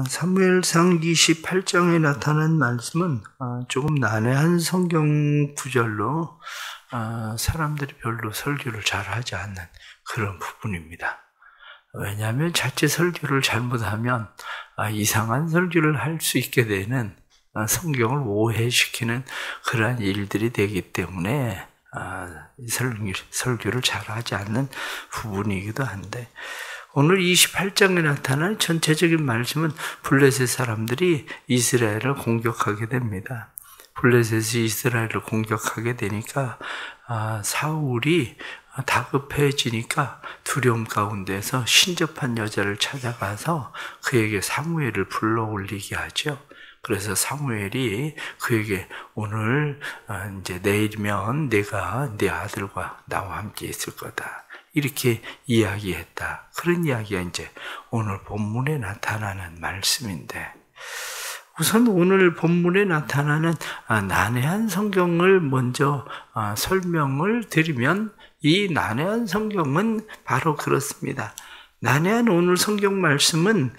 사무엘상 28장에 나타난 말씀은 조금 난해한 성경 구절로 사람들이 별로 설교를 잘하지 않는 그런 부분입니다. 왜냐하면 자체 설교를 잘못하면 이상한 설교를 할 수 있게 되는 성경을 오해시키는 그러한 일들이 되기 때문에 설교를 잘하지 않는 부분이기도 한데, 오늘 28장에 나타난 전체적인 말씀은 블레셋 사람들이 이스라엘을 공격하게 됩니다. 블레셋이 이스라엘을 공격하게 되니까 사울이 다급해지니까 두려움 가운데서 신접한 여자를 찾아가서 그에게 사무엘을 불러 올리게 하죠. 그래서 사무엘이 그에게 오늘 이제 내일이면 내가 네 아들과 나와 함께 있을 거다, 이렇게 이야기했다. 그런 이야기가 이제 오늘 본문에 나타나는 말씀인데, 우선 오늘 본문에 나타나는 난해한 성경을 먼저 설명을 드리면, 이 난해한 성경은 바로 그렇습니다. 난해한 오늘 성경 말씀은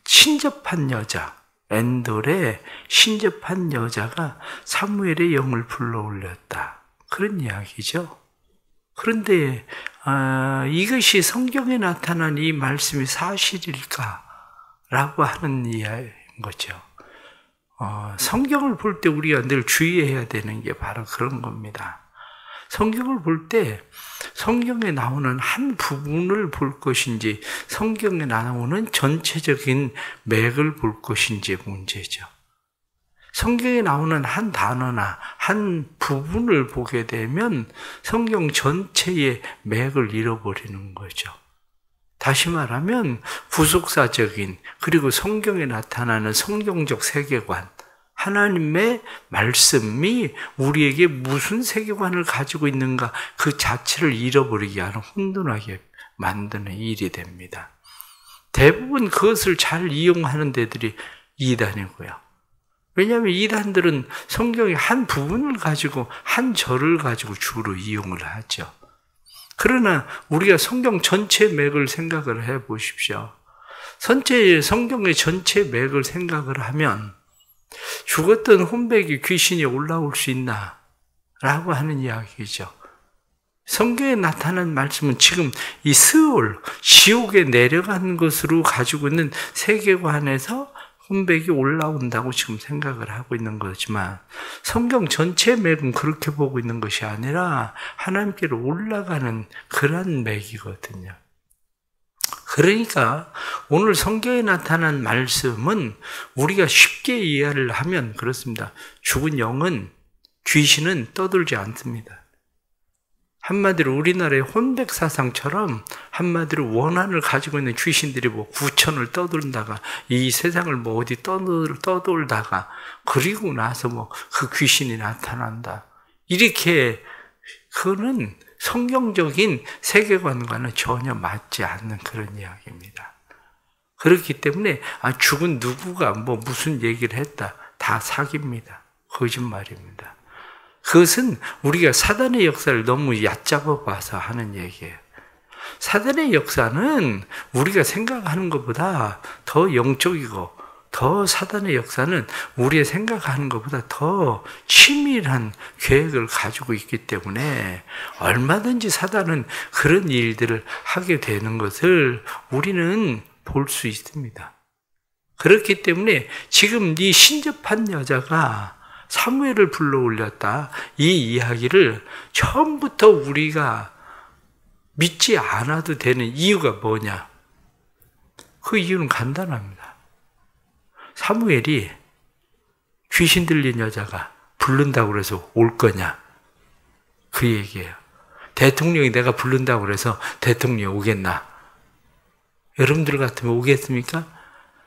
신접한 여자, 엔돌의 신접한 여자가 사무엘의 영을 불러올렸다, 그런 이야기죠. 그런데 이것이 성경에 나타난 이 말씀이 사실일까라고 하는 이야기인 거죠. 성경을 볼 때 우리가 늘 주의해야 되는 게 바로 그런 겁니다. 성경을 볼 때 성경에 나오는 한 부분을 볼 것인지, 성경에 나오는 전체적인 맥을 볼 것인지의 문제죠. 성경에 나오는 한 단어나 한 부분을 보게 되면 성경 전체의 맥을 잃어버리는 거죠. 다시 말하면 구속사적인, 그리고 성경에 나타나는 성경적 세계관, 하나님의 말씀이 우리에게 무슨 세계관을 가지고 있는가, 그 자체를 잃어버리게 하는, 혼돈하게 만드는 일이 됩니다. 대부분 그것을 잘 이용하는 데들이 이단이고요. 왜냐하면 이단들은 성경의 한 부분을 가지고, 한 절을 가지고 주로 이용을 하죠. 그러나 우리가 성경 전체 맥을 생각을 해 보십시오. 성경의 전체 맥을 생각을 하면 죽었던 혼백이 귀신이 올라올 수 있나? 라고 하는 이야기죠. 성경에 나타난 말씀은 지금 이 스올, 지옥에 내려간 것으로 가지고 있는 세계관에서 혼백이 올라온다고 지금 생각을 하고 있는 거지만, 성경 전체 맥은 그렇게 보고 있는 것이 아니라 하나님께로 올라가는 그런 맥이거든요. 그러니까 오늘 성경에 나타난 말씀은 우리가 쉽게 이해를 하면 그렇습니다. 죽은 영은, 귀신은 떠들지 않습니다. 한마디로 우리나라의 혼백 사상처럼 한마디로 원한을 가지고 있는 귀신들이 뭐 구천을 떠돌다가 이 세상을 뭐 어디 떠돌다가 그리고 나서 뭐 그 귀신이 나타난다, 이렇게, 그거는 성경적인 세계관과는 전혀 맞지 않는 그런 이야기입니다. 그렇기 때문에 죽은 누구가 뭐 무슨 얘기를 했다, 다 사기입니다. 거짓말입니다. 그것은 우리가 사단의 역사를 너무 얕잡아 봐서 하는 얘기예요. 사단의 역사는 우리가 생각하는 것보다 더 영적이고, 더 사단의 역사는 우리가 생각하는 것보다 더 치밀한 계획을 가지고 있기 때문에 얼마든지 사단은 그런 일들을 하게 되는 것을 우리는 볼 수 있습니다. 그렇기 때문에 지금 이 신접한 여자가 사무엘을 불러 올렸다, 이 이야기를 처음부터 우리가 믿지 않아도 되는 이유가 뭐냐? 그 이유는 간단합니다. 사무엘이 귀신 들린 여자가 부른다고 해서 올 거냐? 그 얘기예요. 대통령이 내가 부른다고 해서 대통령이 오겠나? 여러분들 같으면 오겠습니까?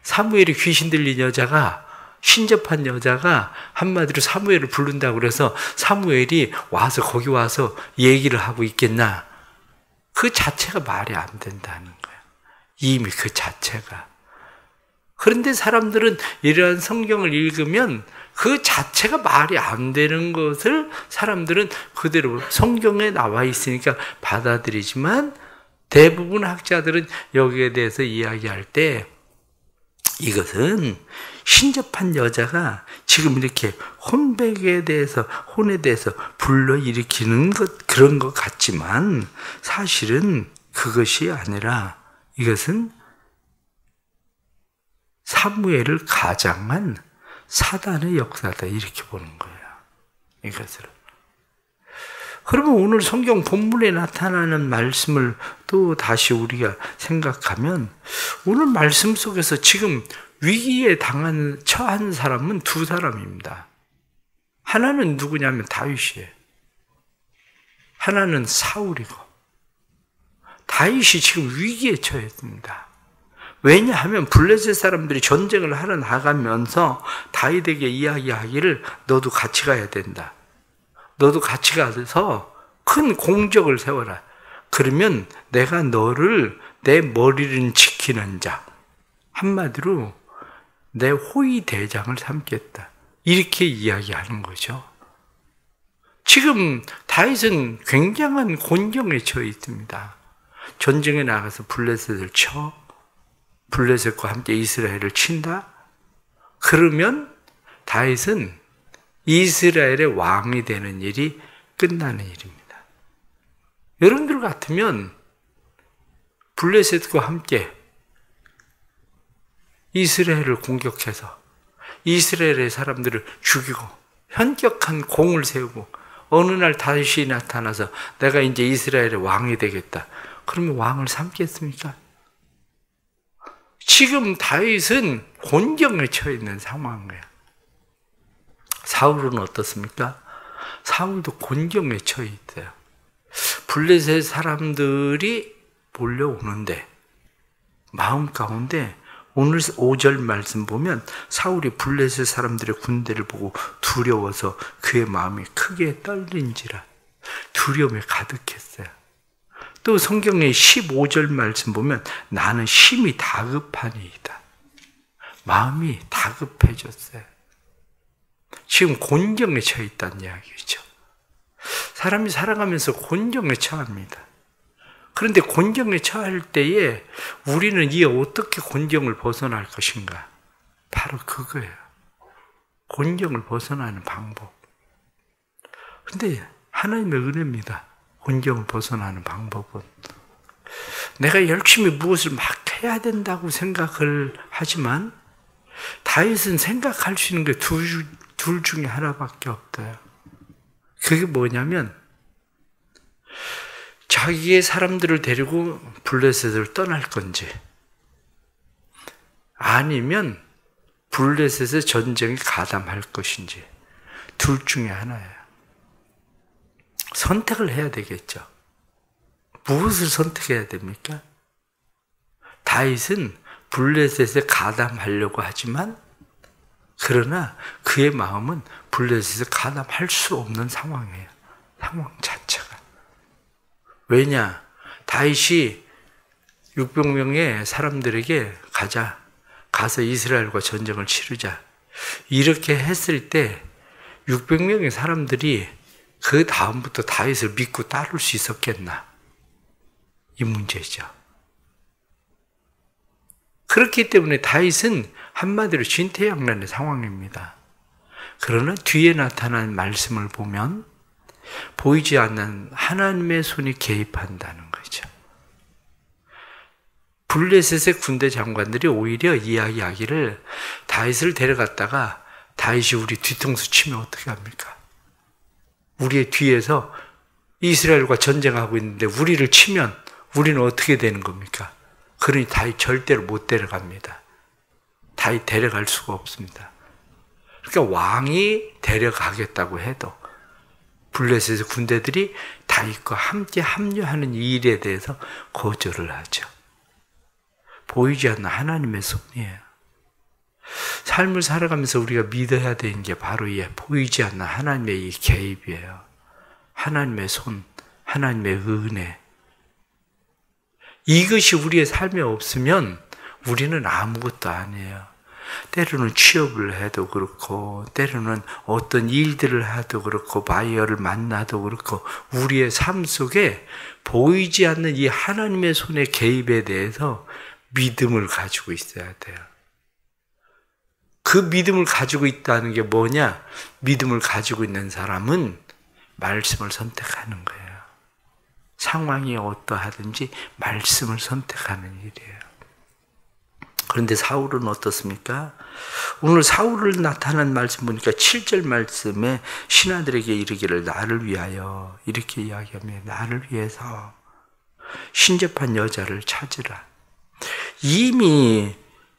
사무엘이 귀신 들린 여자가, 신접한 여자가 한마디로 사무엘을 부른다고 그래서 사무엘이 와서 거기 와서 얘기를 하고 있겠나? 그 자체가 말이 안 된다는 거예요. 이미 그 자체가. 그런데 사람들은 이러한 성경을 읽으면 그 자체가 말이 안 되는 것을 사람들은 그대로 성경에 나와 있으니까 받아들이지만, 대부분 학자들은 여기에 대해서 이야기할 때 이것은 신접한 여자가 지금 이렇게 혼에 대해서 불러일으키는 그런 것 같지만 사실은 그것이 아니라 이것은 사무엘을 가장한 사단의 역사다, 이렇게 보는 거예요. 이것을. 그러면 오늘 성경 본문에 나타나는 말씀을 또 다시 우리가 생각하면 오늘 말씀 속에서 지금 위기에 처한 사람은 두 사람입니다. 하나는 누구냐면 다윗이에요. 하나는 사울이고. 다윗이 지금 위기에 처했습니다. 왜냐하면 블레셋 사람들이 전쟁을 하러 나가면서 다윗에게 이야기하기를 너도 같이 가야 된다. 너도 같이 가서 큰 공적을 세워라. 그러면 내가 너를 내 머리를 지키는 자, 한마디로 내 호위 대장을 삼겠다. 이렇게 이야기하는 거죠. 지금 다윗은 굉장한 곤경에 처해 있습니다. 전쟁에 나가서 블레셋을 쳐, 블레셋과 함께 이스라엘을 친다? 그러면 다윗은 이스라엘의 왕이 되는 일이 끝나는 일입니다. 여러분들 같으면 블레셋과 함께 이스라엘을 공격해서 이스라엘의 사람들을 죽이고 현격한 공을 세우고 어느 날 다윗이 나타나서 내가 이제 이스라엘의 왕이 되겠다. 그러면 왕을 삼겠습니까? 지금 다윗은 곤경에 처해 있는 상황이에요. 사울은 어떻습니까? 사울도 곤경에 처해 있어요. 블레셋 사람들이 몰려오는데 마음 가운데 오늘 5절 말씀 보면 사울이 블레셋 사람들의 군대를 보고 두려워서 그의 마음이 크게 떨린지라 두려움에 가득했어요. 또 성경의 15절 말씀 보면 나는 심히 다급하니이다. 마음이 다급해졌어요. 지금 곤경에 처해 있다는 이야기죠. 사람이 살아가면서 곤경에 처합니다. 그런데 곤경에 처할 때에 우리는 이 어떻게 곤경을 벗어날 것인가? 바로 그거예요. 곤경을 벗어나는 방법. 그런데 하나님의 은혜입니다. 곤경을 벗어나는 방법은. 내가 열심히 무엇을 막 해야 된다고 생각을 하지만 다윗은 생각할 수 있는 게 둘 중에 하나밖에 없어요. 그게 뭐냐면 자기의 사람들을 데리고 블레셋을 떠날 건지 아니면 블레셋의 전쟁에 가담할 것인지 둘 중에 하나예요. 선택을 해야 되겠죠. 무엇을 선택해야 됩니까? 다윗은 블레셋에 가담하려고 하지만 그러나 그의 마음은 블레셋에 가담할 수 없는 상황이에요. 상황 자체가. 왜냐? 다윗이 600명의 사람들에게 가서 이스라엘과 전쟁을 치르자. 이렇게 했을 때 600명의 사람들이 그 다음부터 다윗을 믿고 따를 수 있었겠나? 이 문제죠. 그렇기 때문에 다윗은 한마디로 진퇴양난의 상황입니다. 그러나 뒤에 나타난 말씀을 보면 보이지 않는 하나님의 손이 개입한다는 거죠. 블레셋의 군대 장관들이 오히려 이야기하기를 다윗을 데려갔다가 다윗이 우리 뒤통수 치면 어떻게 합니까? 우리의 뒤에서 이스라엘과 전쟁하고 있는데 우리를 치면 우리는 어떻게 되는 겁니까? 그러니 다윗 절대로 못 데려갑니다. 다윗 데려갈 수가 없습니다. 그러니까 왕이 데려가겠다고 해도 블레셋의 군대들이 다윗과 함께 합류하는 이 일에 대해서 거절을 하죠. 보이지 않는 하나님의 손이에요. 삶을 살아가면서 우리가 믿어야 되는 게 바로 이 보이지 않는 하나님의 이 개입이에요. 하나님의 손, 하나님의 은혜. 이것이 우리의 삶에 없으면 우리는 아무것도 아니에요. 때로는 취업을 해도 그렇고 때로는 어떤 일들을 해도 그렇고 바이어를 만나도 그렇고 우리의 삶 속에 보이지 않는 이 하나님의 손의 개입에 대해서 믿음을 가지고 있어야 돼요. 그 믿음을 가지고 있다는 게 뭐냐? 믿음을 가지고 있는 사람은 말씀을 선택하는 거예요. 상황이 어떠하든지 말씀을 선택하는 일이에요. 그런데 사울은 어떻습니까? 오늘 사울을 나타난 말씀 보니까 7절 말씀에 신하들에게 이르기를 나를 위하여 이렇게 이야기하며 나를 위해서 신접한 여자를 찾으라. 이미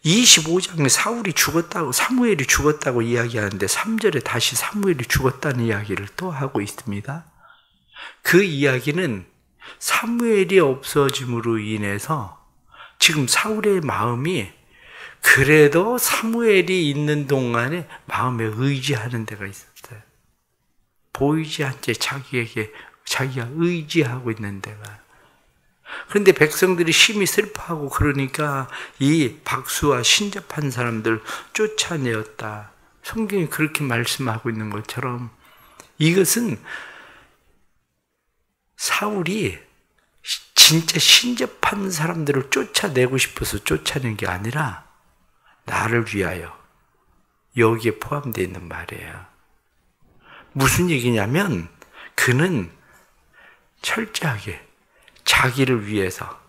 25장에 사울이 죽었다고 사무엘이 죽었다고 이야기하는데 3절에 다시 사무엘이 죽었다는 이야기를 또 하고 있습니다. 그 이야기는 사무엘이 없어짐으로 인해서 지금 사울의 마음이 그래도 사무엘이 있는 동안에 마음에 의지하는 데가 있었어요. 보이지 않게 자기가 의지하고 있는 데가. 그런데 백성들이 심히 슬퍼하고 그러니까 이 박수와 신접한 사람들 쫓아내었다. 성경이 그렇게 말씀하고 있는 것처럼 이것은 사울이 진짜 신접한 사람들을 쫓아내고 싶어서 쫓아낸 게 아니라 나를 위하여 여기에 포함되어 있는 말이에요. 무슨 얘기냐면 그는 철저하게 자기를 위해서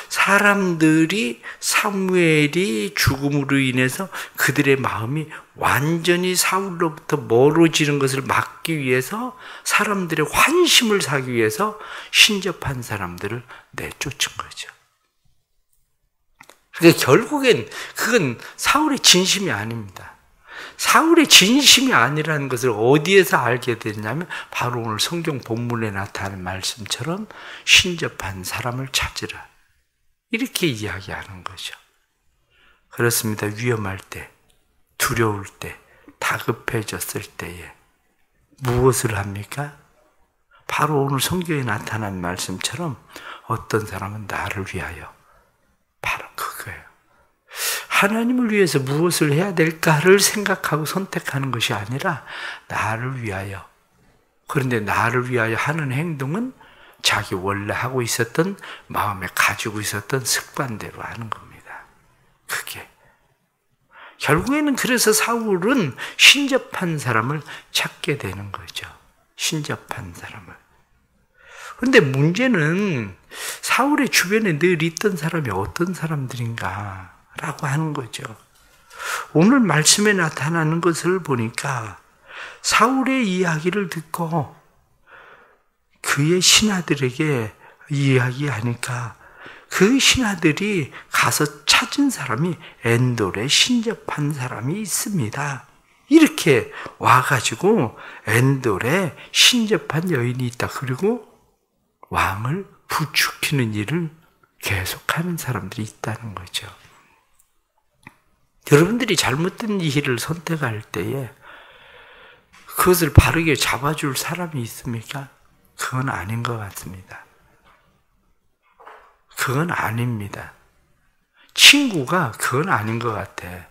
사람들이 사무엘이 죽음으로 인해서 그들의 마음이 완전히 사울로부터 멀어지는 것을 막기 위해서 사람들의 환심을 사기 위해서 신접한 사람들을 내쫓은 거죠. 그러니까 결국엔 그건 사울의 진심이 아닙니다. 사울의 진심이 아니라는 것을 어디에서 알게 되냐면 바로 오늘 성경 본문에 나타나는 말씀처럼 신접한 사람을 찾으라. 이렇게 이야기하는 거죠. 그렇습니다. 위험할 때, 두려울 때, 다급해졌을 때에 무엇을 합니까? 바로 오늘 성경에 나타난 말씀처럼 어떤 사람은 나를 위하여 바로 그거예요. 하나님을 위해서 무엇을 해야 될까를 생각하고 선택하는 것이 아니라 나를 위하여. 그런데 나를 위하여 하는 행동은 자기 원래 하고 있었던 마음에 가지고 있었던 습관대로 하는 겁니다. 그게 결국에는 그래서 사울은 신접한 사람을 찾게 되는 거죠. 신접한 사람을. 그런데 문제는 사울의 주변에 늘 있던 사람이 어떤 사람들인가 라고 하는 거죠. 오늘 말씀에 나타나는 것을 보니까 사울의 이야기를 듣고 그의 신하들에게 이야기하니까 그 신하들이 가서 찾은 사람이 엔돌에 신접한 사람이 있습니다. 이렇게 와가지고 엔돌에 신접한 여인이 있다. 그리고 왕을 부추기는 일을 계속하는 사람들이 있다는 거죠. 여러분들이 잘못된 일을 선택할 때에 그것을 바르게 잡아줄 사람이 있습니까? 그건 아닌 것 같습니다. 그건 아닙니다. 친구가 그건 아닌 것 같아.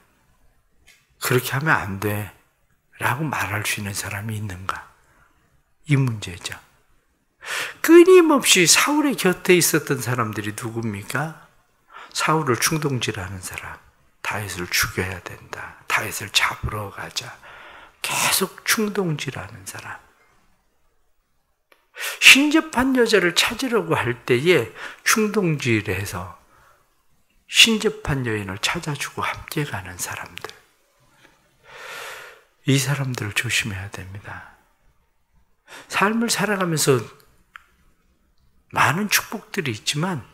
그렇게 하면 안 돼. 라고 말할 수 있는 사람이 있는가? 이 문제죠. 끊임없이 사울의 곁에 있었던 사람들이 누굽니까? 사울을 충동질하는 사람. 다윗을 죽여야 된다. 다윗을 잡으러 가자. 계속 충동질하는 사람. 신접한 여자를 찾으려고 할 때에 충동질해서 신접한 여인을 찾아주고 함께 가는 사람들. 이 사람들을 조심해야 됩니다. 삶을 살아가면서 많은 축복들이 있지만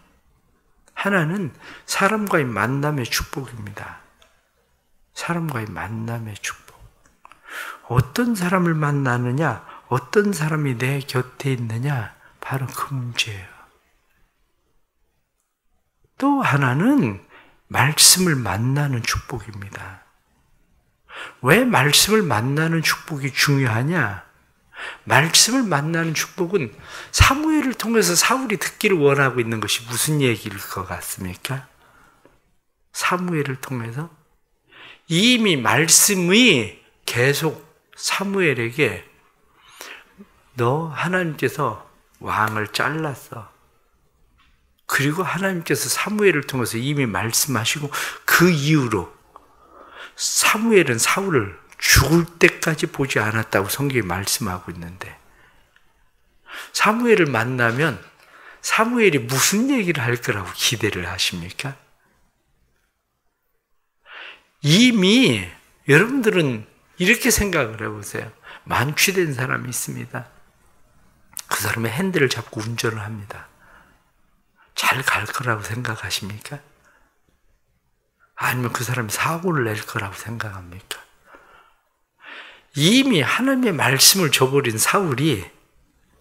하나는 사람과의 만남의 축복입니다. 사람과의 만남의 축복. 어떤 사람을 만나느냐, 어떤 사람이 내 곁에 있느냐, 바로 그 문제예요. 또 하나는 말씀을 만나는 축복입니다. 왜 말씀을 만나는 축복이 중요하냐? 말씀을 만나는 축복은 사무엘을 통해서 사울이 듣기를 원하고 있는 것이 무슨 얘기일 것 같습니까? 사무엘을 통해서 이미 말씀이 계속 사무엘에게 너 하나님께서 왕을 잘랐어. 그리고 하나님께서 사무엘을 통해서 이미 말씀하시고 그 이후로 사무엘은 사울을 죽을 때까지 보지 않았다고 성경이 말씀하고 있는데, 사무엘을 만나면 사무엘이 무슨 얘기를 할 거라고 기대를 하십니까? 이미 여러분들은 이렇게 생각을 해보세요. 만취된 사람이 있습니다. 그 사람의 핸들을 잡고 운전을 합니다. 잘 갈 거라고 생각하십니까? 아니면 그 사람이 사고를 낼 거라고 생각합니까? 이미 하나님의 말씀을 줘버린 사울이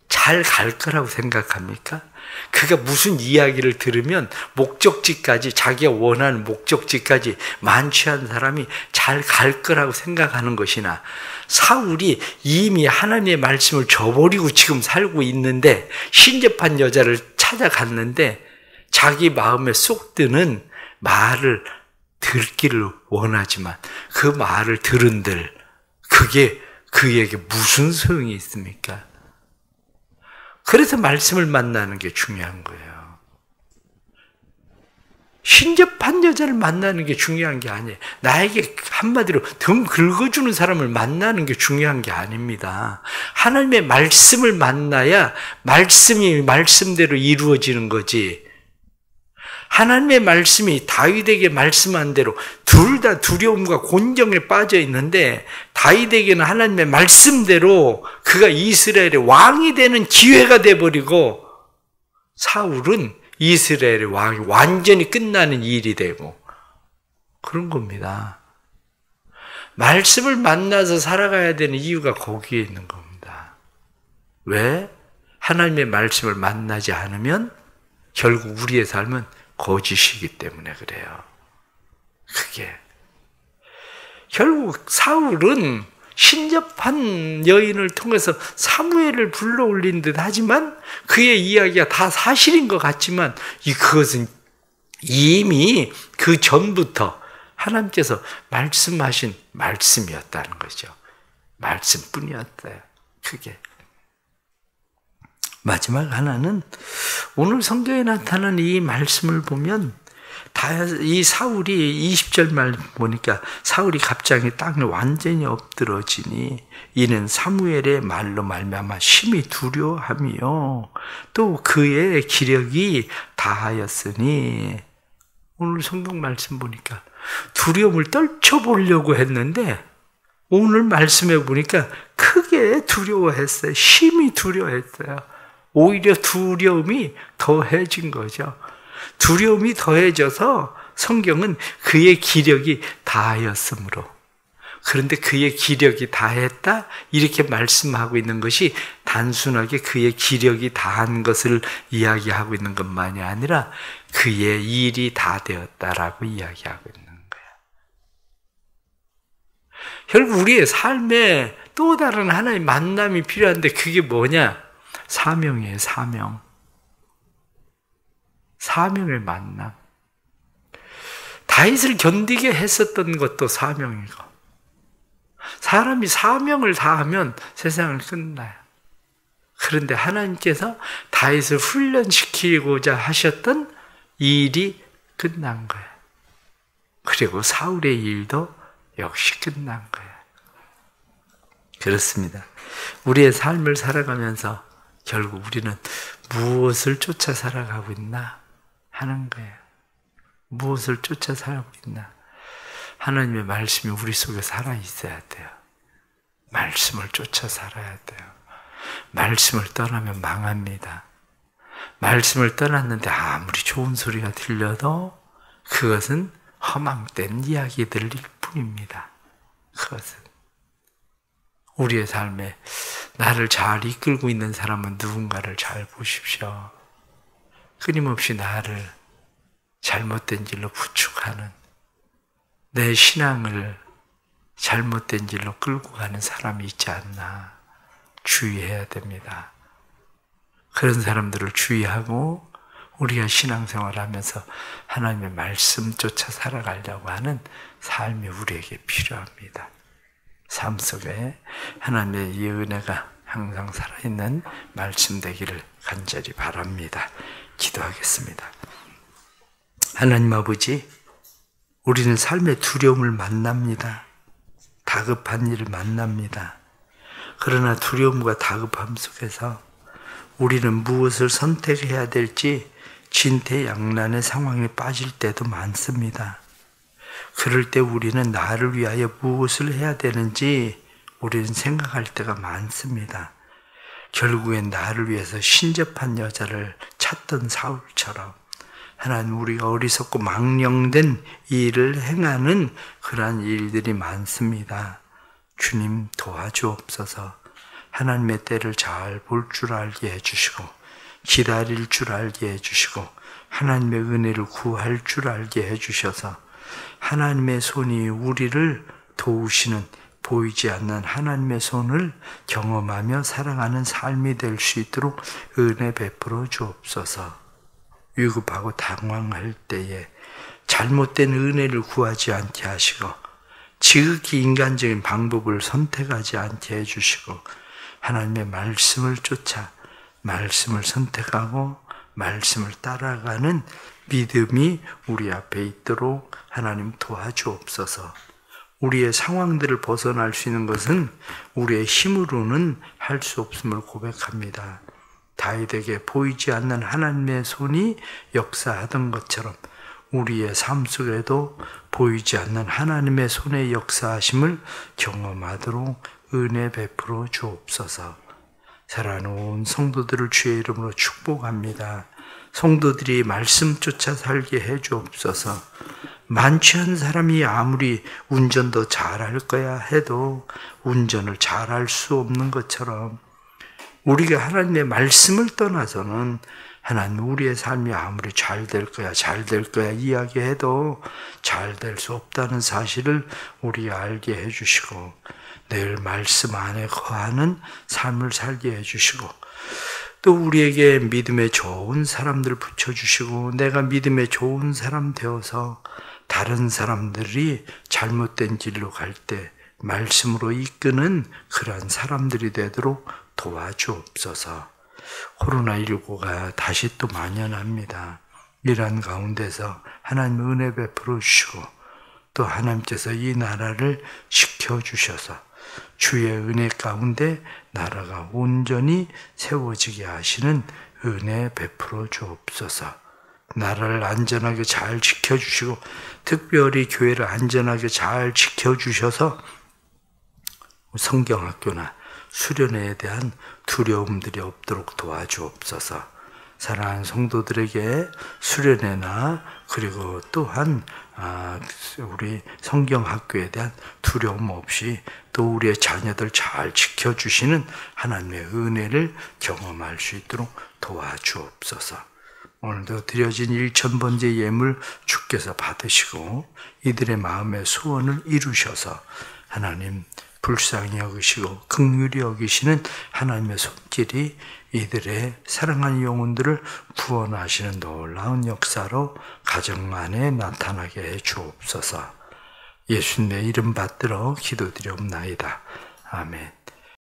잘 갈 거라고 생각합니까? 그가 무슨 이야기를 들으면 목적지까지, 자기가 원하는 목적지까지 만취한 사람이 잘 갈 거라고 생각하는 것이나, 사울이 이미 하나님의 말씀을 줘버리고 지금 살고 있는데 신접한 여자를 찾아갔는데 자기 마음에 쏙 드는 말을 듣기를 원하지만 그 말을 들은들 그게 그에게 무슨 소용이 있습니까? 그래서 말씀을 만나는 게 중요한 거예요. 신접한 여자를 만나는 게 중요한 게 아니에요. 나에게 한마디로 등 긁어주는 사람을 만나는 게 중요한 게 아닙니다. 하나님의 말씀을 만나야 말씀이 말씀대로 이루어지는 거지. 하나님의 말씀이 다윗에게 말씀한 대로 둘 다 두려움과 곤경에 빠져 있는데, 다윗에게는 하나님의 말씀대로 그가 이스라엘의 왕이 되는 기회가 돼버리고, 사울은 이스라엘의 왕이 완전히 끝나는 일이 되고, 그런 겁니다. 말씀을 만나서 살아가야 되는 이유가 거기에 있는 겁니다. 왜? 하나님의 말씀을 만나지 않으면 결국 우리의 삶은 거짓이기 때문에 그래요. 그게 결국 사울은 신접한 여인을 통해서 사무엘을 불러올린 듯 하지만 그의 이야기가 다 사실인 것 같지만 그것은 이미 그 전부터 하나님께서 말씀하신 말씀이었다는 거죠. 말씀뿐이었어요. 그게. 마지막 하나는 오늘 성경에 나타난 이 말씀을 보면 이 사울이 20절 말 보니까 사울이 갑자기 땅에 완전히 엎드러지니 이는 사무엘의 말로 말미암아 심히 두려워하며 또 그의 기력이 다하였으니, 오늘 성경 말씀 보니까 두려움을 떨쳐보려고 했는데 오늘 말씀해 보니까 크게 두려워했어요. 심히 두려워했어요. 오히려 두려움이 더해진 거죠. 두려움이 더해져서 성경은 그의 기력이 다하였으므로, 그런데 그의 기력이 다했다 이렇게 말씀하고 있는 것이 단순하게 그의 기력이 다한 것을 이야기하고 있는 것만이 아니라 그의 일이 다 되었다라고 이야기하고 있는 거예요. 결국 우리의 삶에 또 다른 하나의 만남이 필요한데 그게 뭐냐? 사명이에요. 사명. 사명의 만남. 다윗을 견디게 했었던 것도 사명이고, 사람이 사명을 다하면 세상을 끝나요. 그런데 하나님께서 다윗을 훈련시키고자 하셨던 일이 끝난 거예요. 그리고 사울의 일도 역시 끝난 거예요. 그렇습니다. 우리의 삶을 살아가면서 결국 우리는 무엇을 쫓아 살아가고 있나 하는 거예요. 무엇을 쫓아 살아가고 있나. 하나님의 말씀이 우리 속에 살아있어야 돼요. 말씀을 쫓아 살아야 돼요. 말씀을 떠나면 망합니다. 말씀을 떠났는데 아무리 좋은 소리가 들려도 그것은 허망된 이야기들일 뿐입니다. 그것은. 우리의 삶에 나를 잘 이끌고 있는 사람은 누군가를 잘 보십시오. 끊임없이 나를 잘못된 길로 부축하는, 내 신앙을 잘못된 길로 끌고 가는 사람이 있지 않나 주의해야 됩니다. 그런 사람들을 주의하고 우리가 신앙생활을 하면서 하나님의 말씀 쫓아 살아가려고 하는 삶이 우리에게 필요합니다. 삶 속에 하나님의 이 은혜가 항상 살아있는 말씀 되기를 간절히 바랍니다. 기도하겠습니다. 하나님 아버지, 우리는 삶의 두려움을 만납니다. 다급한 일을 만납니다. 그러나 두려움과 다급함 속에서 우리는 무엇을 선택해야 될지 진퇴양난의 상황에 빠질 때도 많습니다. 그럴 때 우리는 나를 위하여 무엇을 해야 되는지 우리는 생각할 때가 많습니다. 결국엔 나를 위해서 신접한 여자를 찾던 사울처럼 하나님, 우리가 어리석고 망령된 일을 행하는 그러한 일들이 많습니다. 주님 도와주옵소서. 하나님의 때를 잘 볼 줄 알게 해주시고 기다릴 줄 알게 해주시고 하나님의 은혜를 구할 줄 알게 해주셔서 하나님의 손이 우리를 도우시는, 보이지 않는 하나님의 손을 경험하며 살아가는 삶이 될 수 있도록 은혜 베풀어 주옵소서. 위급하고 당황할 때에 잘못된 은혜를 구하지 않게 하시고 지극히 인간적인 방법을 선택하지 않게 해주시고 하나님의 말씀을 쫓아 말씀을 선택하고 말씀을 따라가는 믿음이 우리 앞에 있도록 하나님 도와주옵소서. 우리의 상황들을 벗어날 수 있는 것은 우리의 힘으로는 할 수 없음을 고백합니다. 다윗에게 보이지 않는 하나님의 손이 역사하던 것처럼 우리의 삶 속에도 보이지 않는 하나님의 손의 역사하심을 경험하도록 은혜 베풀어 주옵소서. 살아놓은 성도들을 주의 이름으로 축복합니다. 성도들이 말씀 쫓아 살게 해 주옵소서. 많지 않은 사람이 아무리 운전도 잘할 거야 해도 운전을 잘할 수 없는 것처럼 우리가 하나님의 말씀을 떠나서는 하나님, 우리의 삶이 아무리 잘 될 거야 이야기해도 잘 될 수 없다는 사실을 우리가 알게 해주시고 늘 말씀 안에 거하는 삶을 살게 해주시고 또 우리에게 믿음에 좋은 사람들 붙여주시고 내가 믿음에 좋은 사람 되어서 다른 사람들이 잘못된 길로 갈 때 말씀으로 이끄는 그러한 사람들이 되도록 도와주옵소서. 코로나19가 다시 또 만연합니다. 이러한 가운데서 하나님 은혜 베풀어 주시고 또 하나님께서 이 나라를 지켜주셔서 주의 은혜 가운데 나라가 온전히 세워지게 하시는 은혜 베풀어 주옵소서. 나라를 안전하게 잘 지켜주시고 특별히 교회를 안전하게 잘 지켜주셔서 성경학교나 수련회에 대한 두려움들이 없도록 도와주옵소서. 사랑하는 성도들에게 수련회나 그리고 또한 우리 성경학교에 대한 두려움 없이 또 우리의 자녀들 잘 지켜주시는 하나님의 은혜를 경험할 수 있도록 도와주옵소서. 오늘도 드려진 1000번째 예물 주께서 받으시고 이들의 마음의 소원을 이루셔서 하나님 불쌍히 여기시고 긍휼히 여기시는 하나님의 손길이 이들의 사랑하는 영혼들을 구원하시는 놀라운 역사로 가정 안에 나타나게 해 주옵소서. 예수님의 이름 받들어 기도드리옵나이다. 아멘.